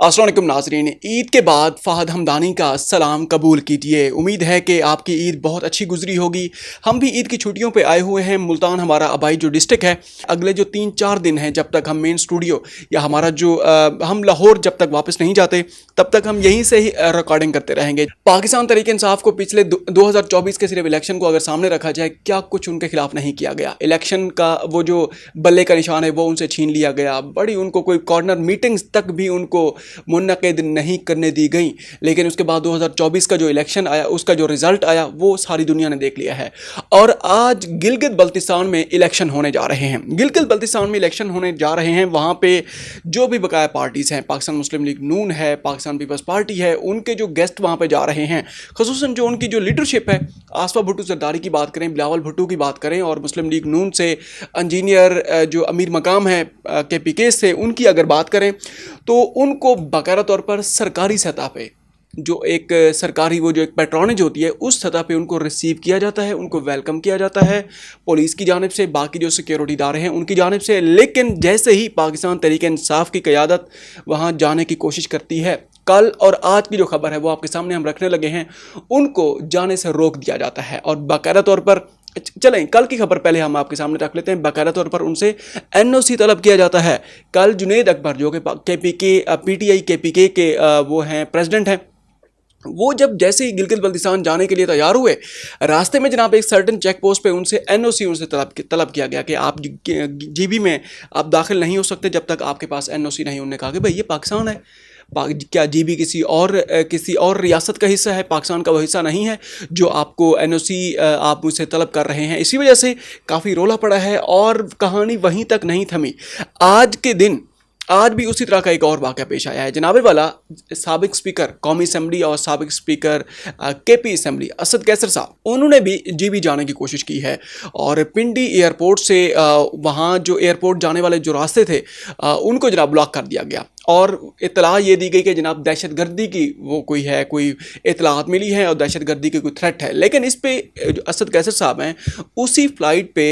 अस्सलाम वालेकुम नाज़रीन, ईद के बाद फ़हद हमदानी का सलाम कबूल कीजिए। उम्मीद है कि आपकी ईद बहुत अच्छी गुजरी होगी। हम भी ईद की छुट्टियों पे आए हुए हैं। मुल्तान हमारा आबाई जो डिस्ट्रिक्ट है, अगले जो 3-4 दिन हैं जब तक हम मेन स्टूडियो या हमारा जो हम लाहौर जब तक वापस नहीं जाते तब तक हम यहीं से ही रिकॉर्डिंग करते रहेंगे। पाकिस्तान तहरीक इंसाफ को पिछले 2024 के सिर्फ इलेक्शन को अगर सामने रखा जाए, क्या कुछ उनके खिलाफ नहीं किया गया। इलेक्शन का वो जो बल्ले का निशान है वो उनसे छीन लिया गया। बड़ी उनको कोई कॉर्नर मीटिंग्स तक भी उनको मुनक़िद नहीं करने दी गई। लेकिन उसके बाद 2024 का जो इलेक्शन आया, उसका जो रिज़ल्ट आया वो सारी दुनिया ने देख लिया है। और आज गिलगित बल्तिस्तान में इलेक्शन होने जा रहे हैं। गिलगित बल्तिस्तान में इलेक्शन होने जा रहे हैं। वहाँ पे जो भी बकाया पार्टीज़ हैं, पाकिस्तान मुस्लिम लीग नून है, पाकिस्तान पीपल्स पार्टी है, उनके जो गेस्ट वहाँ पे जा रहे हैं, ख़ुसूसन जो उनकी जो लीडरशिप है, आसफा भुट्टो जरदारी की बात करें, बिलावल भुट्टो की बात करें, और मुस्लिम लीग नून से इंजीनियर जो अमीर मकाम है KPK से, उनकी अगर बात करें तो उनको बाकायदा तौर पर सरकारी सतह पे जो एक सरकारी वो जो एक पैट्रोनेज होती है उस सतह पे उनको रिसीव किया जाता है, उनको वेलकम किया जाता है पुलिस की जानिब से, बाकी जो सिक्योरिटी इदारे हैं उनकी जानिब से। लेकिन जैसे ही पाकिस्तान तहरीक इंसाफ की क़यादत वहाँ जाने की कोशिश करती है, कल और आज की जो खबर है वो आपके सामने हम रखने लगे हैं, उनको जाने से रोक दिया जाता है। और बाकायदा तौर पर चलें, कल की खबर पहले हम आपके सामने रख लेते हैं। बाकायदा तौर पर उनसे NOC तलब किया जाता है। कल जुनैद अकबर जो कि PTI KPK के वो हैं प्रेसिडेंट हैं, वो जब जैसे ही गिलगित बल्तिस्तान जाने के लिए तैयार हुए, रास्ते में जनाब एक सर्टन चेक पोस्ट पे उनसे NOC उनसे तलब किया गया कि आप GB में आप दाखिल नहीं हो सकते जब तक आपके पास NOC नहीं। उन्होंने कहा कि भाई ये पाकिस्तान है, क्या GB किसी और रियासत का हिस्सा है? पाकिस्तान का वो हिस्सा नहीं है जो आपको NOC आप मुझसे तलब कर रहे हैं। इसी वजह से काफ़ी रोला पड़ा है और कहानी वहीं तक नहीं थमी। आज के दिन आज भी उसी तरह का एक और वाक़या पेश आया है। जनाबे वाला साबिक स्पीकर कौमी असम्बली और साबिक speaker KP assembly Asad Qaiser साहब, उन्होंने भी GB जाने की कोशिश की है और पिंडी एयरपोर्ट से वहाँ जो एयरपोर्ट जाने वाले जो रास्ते थे उनको जनाब ब्लॉक कर दिया गया। और इतला ये दी गई कि जनाब दहशतगर्दी की वो कोई इतलात मिली है और दहशतगर्दी की कोई थ्रेट है। लेकिन इस पे जो असद कैसर साहब हैं, उसी फ़्लाइट पे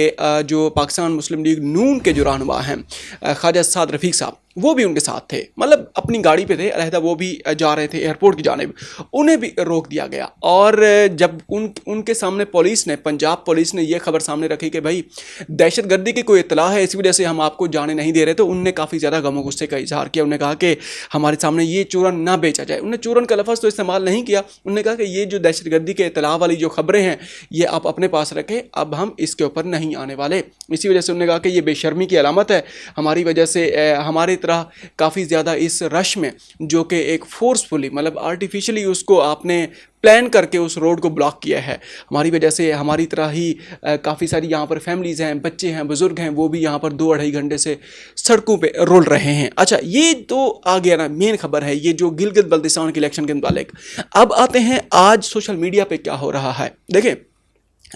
जो पाकिस्तान मुस्लिम लीग नून के जो रहनुमा हैं ख्वाजा साद रफ़ीक साहब, वो भी उनके साथ थे। मतलब अपनी गाड़ी पे थे अलहदा, वो भी जा रहे थे एयरपोर्ट की जानिब, उन्हें भी रोक दिया गया। और जब उनके सामने पुलिस ने, पंजाब पुलिस ने ये खबर सामने रखी कि भाई दहशतगर्दी की कोई इतला है, इसी वजह से हम आपको जाने नहीं दे रहे, तो उनने काफ़ी ज़्यादा गम और गुस्से का इजहार किया। उन्होंने कहा कि हमारे सामने ये चूरन ना बेचा जाए। उन्होंने चूरन का लफ्ज़ तो इस्तेमाल नहीं किया। उन्होंने कहा कि ये जो दहशतगर्दी के इतला वाली जो खबरें हैं ये आप अपने पास रखें, अब हम इसके ऊपर नहीं आने वाले। इसी वजह से उन्होंने कहा कि ये बेशर्मी की अलामत है, हमारी वजह से हमारी तरह काफ़ी ज़्यादा इस रश में जो कि एक फोर्सफुली मतलब आर्टिफिशियली उसको आपने प्लान करके उस रोड को ब्लॉक किया है, हमारी वजह से हमारी तरह ही काफ़ी सारी यहाँ पर फैमिलीज़ हैं, बच्चे हैं, बुज़ुर्ग हैं, वो भी यहाँ पर 2-2.5 घंटे से सड़कों पे रोल रहे हैं। अच्छा, ये तो आ गया ना मेन खबर है, ये जो गिलगित बल्तिस्तान के इलेक्शन के मुतालिक। अब आते हैं आज सोशल मीडिया पे क्या हो रहा है। देखें,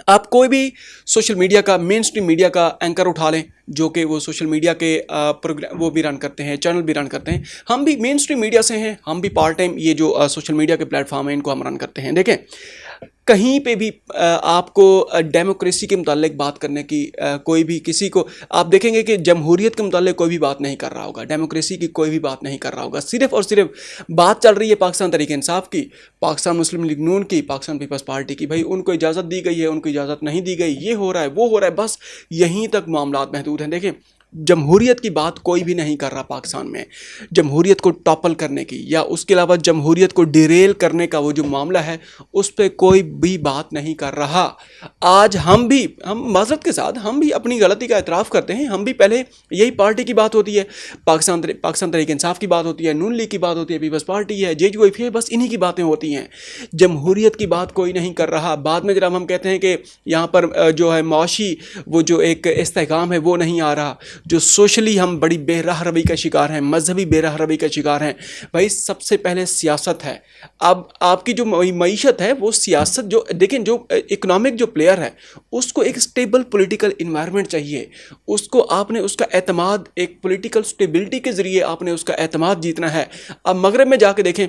आप कोई भी सोशल मीडिया का, मेन स्ट्रीम मीडिया का एंकर उठा लें जो कि वो सोशल मीडिया के प्रोग्राम वो भी रन करते हैं, चैनल भी रन करते हैं। हम भी मेन स्ट्रीम मीडिया से हैं, हम भी पार्ट टाइम ये जो सोशल मीडिया के प्लेटफॉर्म हैं इनको हम रन करते हैं। देखें, कहीं पे भी आपको डेमोक्रेसी के मुतालिक बात करने की कोई भी किसी को आप देखेंगे कि जमहूरियत के मुतालिक कोई भी बात नहीं कर रहा होगा, डेमोक्रेसी की कोई भी बात नहीं कर रहा होगा। सिर्फ़ और सिर्फ बात चल रही है पाकिस्तान तहरीक इंसाफ की, पाकिस्तान मुस्लिम लीग नून की, पाकिस्तान पीपल्स पार्टी की। भाई उनको इजाज़त दी गई है, उनको इजाज़त नहीं दी गई, ये हो रहा है, वो हो रहा है, बस यहीं तक मामलात महदूद हैं। देखें, जमहूरियत की बात कोई भी नहीं कर रहा पाकिस्तान में। जमहूरियत को टॉपल करने की या उसके अलावा जमहूरियत को डिरेल करने का वो जो मामला है उस पर कोई भी बात नहीं कर रहा। आज हम माज़रत के साथ हम भी अपनी गलती का एतराफ़ करते हैं। हम भी पहले यही पार्टी की बात होती है, पाकिस्तान तहरीक इंसाफ की बात होती है, नून लीग की बात होती है, पीपल्स पार्टी है, JUIF है, बस इन्हीं की बातें होती हैं। जमहूरियत की बात कोई नहीं कर रहा। बाद में जब हम कहते हैं कि यहाँ पर जो है मुआशी वो जो एक इस्तेहकाम है वो नहीं आ रहा, जो सोशली हम बड़ी बेराह रवी का शिकार हैं, मजहबी बेराह रवी का शिकार हैं। भाई सबसे पहले सियासत है। अब आपकी जो मईशत है वो सियासत, जो देखें जो इकोनॉमिक जो प्लेयर है उसको एक स्टेबल पॉलिटिकल इन्वायरमेंट चाहिए, उसको आपने उसका एतमाद एक पॉलिटिकल स्टेबिलिटी के ज़रिए आपने उसका एतमाद जीतना है। अब मगरब में जाके देखें,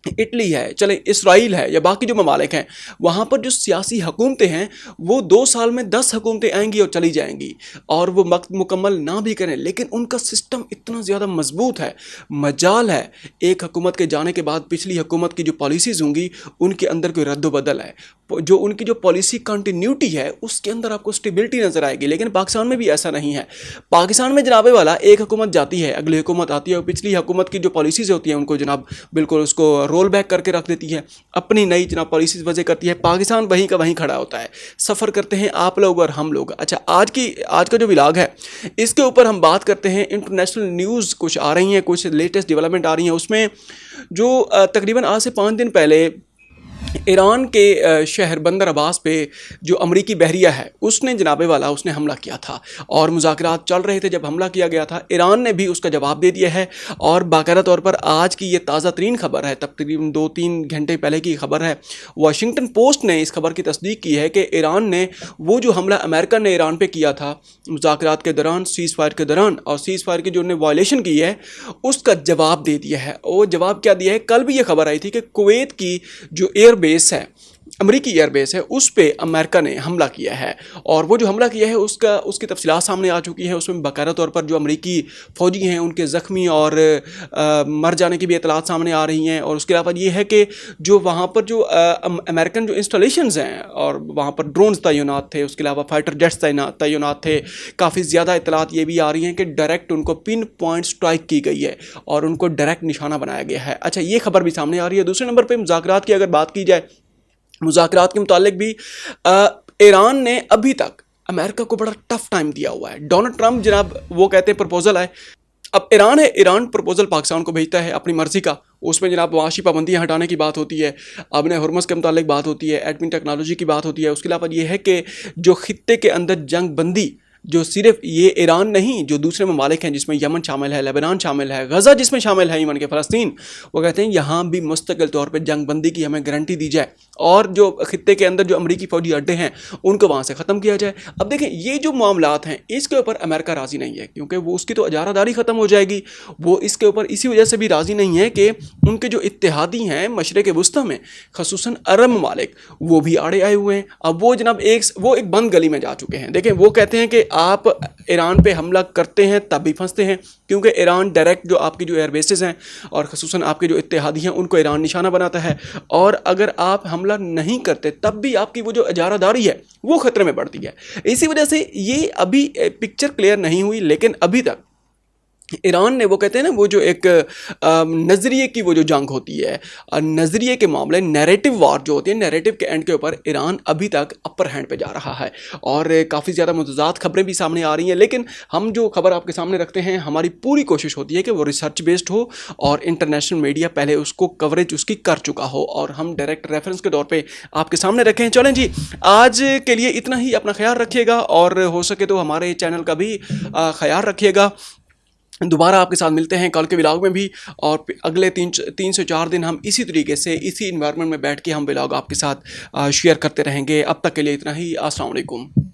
اٹلی ہے, چلیں اسرائیل ہے, یا باقی جو ممالک ہیں, وہاں پر جو سیاسی حکومتیں ہیں وہ 2 سال میں 10 حکومتیں آئیں گی اور چلی جائیں گی, اور وہ وقت مکمل نہ بھی کریں, لیکن ان کا سسٹم اتنا زیادہ مضبوط ہے, مجال ہے ایک حکومت کے جانے کے بعد پچھلی حکومت کی جو پالیسیز ہوں گی ان کے اندر کوئی رد و بدل ہے, جو ان کی جو پالیسی کنٹینیوٹی ہے اس کے اندر آپ کو اسٹیبلٹی نظر آئے گی. لیکن پاکستان میں بھی ایسا نہیں ہے. پاکستان میں جناب والا ایک حکومت جاتی ہے, اگلی حکومت آتی ہے, اور پچھلی حکومت کی جو پالیسیز ہوتی ہیں ان کو جناب بالکل اس کو رول بیک کر کے رکھ دیتی ہے, اپنی نئی جناب پالیسیز وضع کرتی ہے. پاکستان وہیں کا وہیں کھڑا ہوتا ہے, سفر کرتے ہیں آپ لوگ اور ہم لوگ. اچھا, آج کا جو ولاگ ہے اس کے اوپر ہم بات کرتے ہیں. انٹرنیشنل نیوز کچھ آ رہی ہیں, کچھ لیٹسٹ ڈیولپمنٹ آ رہی ہیں. اس میں جو تقریباً آج سے 5 دن پہلے ایران کے شہر بندر عباس پہ جو امریکی بحریہ ہے اس نے جناب والا اس نے حملہ کیا تھا, اور مذاکرات چل رہے تھے جب حملہ کیا گیا تھا. ایران نے بھی اس کا جواب دے دیا ہے, اور باقاعدہ طور پر آج کی یہ تازہ ترین خبر ہے, تقریباً 2-3 گھنٹے پہلے کی خبر ہے. واشنگٹن پوسٹ نے اس خبر کی تصدیق کی ہے کہ ایران نے وہ جو حملہ امریکہ نے ایران پہ کیا تھا مذاکرات کے دوران, سیز فائر کے دوران, اور سیز فائر کی جو انہوں نے وائلیشن کی ہے اس کا جواب دے دیا ہے. وہ جواب کیا دیا ہے, کل بھی یہ خبر آئی تھی کہ کویت کی جو ایئر بیس ہے, امریکی ایئر بیس ہے, اس پہ امریکہ نے حملہ کیا ہے. اور وہ جو حملہ کیا ہے اس کی تفصیلات سامنے آ چکی ہیں. اس میں باقاعدہ طور پر جو امریکی فوجی ہیں ان کے زخمی اور مر جانے کی بھی اطلاعات سامنے آ رہی ہیں. اور اس کے علاوہ یہ ہے کہ جو وہاں پر جو امریکن جو انسٹالیشنز ہیں اور وہاں پر ڈرونز تعینات تھے, اس کے علاوہ فائٹر جیٹس تعینات تھے. کافی زیادہ اطلاعات یہ بھی آ رہی ہیں کہ ڈائریکٹ ان کو پن پوائنٹ سٹرائک کی گئی ہے اور ان کو ڈائریکٹ نشانہ بنایا گیا ہے. اچھا, یہ خبر بھی سامنے آ رہی ہے. دوسرے نمبر پہ مذاکرات کی اگر بات کی جائے, مذاکرات کے متعلق بھی ایران نے ابھی تک امریکہ کو بڑا ٹف ٹائم دیا ہوا ہے. ڈونلڈ ٹرمپ جناب وہ کہتے ہیں پرپوزل آئے, اب ایران پرپوزل پاکستان کو بھیجتا ہے اپنی مرضی کا. اس میں جناب معاشی پابندیاں ہٹانے کی بات ہوتی ہے, ابن ہرمز کے متعلق بات ہوتی ہے, ایٹمی ٹیکنالوجی کی بات ہوتی ہے. اس کے علاوہ یہ ہے کہ جو خطے کے اندر جنگ بندی, جو صرف یہ ایران نہیں, جو دوسرے ممالک ہیں جس میں یمن شامل ہے, لبنان شامل ہے, غزہ جس میں شامل ہے, یمن کے فلسطین, وہ کہتے ہیں یہاں بھی مستقل طور پہ جنگ بندی کی ہمیں گارنٹی دی جائے, اور جو خطے کے اندر جو امریکی فوجی اڈے ہیں ان کو وہاں سے ختم کیا جائے. اب دیکھیں یہ جو معاملات ہیں اس کے اوپر امریکہ راضی نہیں ہے, کیونکہ وہ اس کی تو اجارہ داری ختم ہو جائے گی. وہ اس کے اوپر اسی وجہ سے بھی راضی نہیں ہے کہ ان کے جو اتحادی ہیں مشرق وسطیٰ میں, خصوصاً عرب ممالک, وہ بھی آڑے آئے ہوئے ہیں. اب وہ جناب ایک بند گلی میں جا چکے ہیں. دیکھیں وہ کہتے ہیں کہ آپ ایران پہ حملہ کرتے ہیں تب بھی پھنستے ہیں, کیونکہ ایران ڈائریکٹ جو آپ کی جو ایئر بیسز ہیں اور خصوصاً آپ کے جو اتحادی ہیں ان کو ایران نشانہ بناتا ہے, اور اگر آپ حملہ نہیں کرتے تب بھی آپ کی وہ جو اجارہ داری ہے وہ خطرے میں پڑتی ہے. اسی وجہ سے یہ ابھی پکچر کلیئر نہیں ہوئی, لیکن ابھی تک ایران نے وہ کہتے ہیں نا وہ جو ایک نظریے کی وہ جو جنگ ہوتی ہے, نظریے کے معاملے, نیریٹو وار جو ہوتی ہے, نیریٹو کے اینڈ کے اوپر ایران ابھی تک اپر ہینڈ پہ جا رہا ہے. اور کافی زیادہ متضاد خبریں بھی سامنے آ رہی ہیں, لیکن ہم جو خبر آپ کے سامنے رکھتے ہیں ہماری پوری کوشش ہوتی ہے کہ وہ ریسرچ بیسڈ ہو, اور انٹرنیشنل میڈیا پہلے اس کو کوریج اس کی کر چکا ہو, اور ہم ڈائریکٹ ریفرنس کے طور پہ آپ کے سامنے رکھیں. چلیں جی, آج کے لیے اتنا ہی. اپنا خیال رکھیے گا, اور ہو سکے تو ہمارے چینل کا بھی خیال رکھیے گا. دوبارہ آپ کے ساتھ ملتے ہیں کل کے ولاگ میں بھی, اور اگلے 3 سے 4 دن ہم اسی طریقے سے اسی انوائرمنٹ میں بیٹھ کے ہم ولاگ آپ کے ساتھ شیئر کرتے رہیں گے. اب تک کے لیے اتنا ہی. السلام علیکم.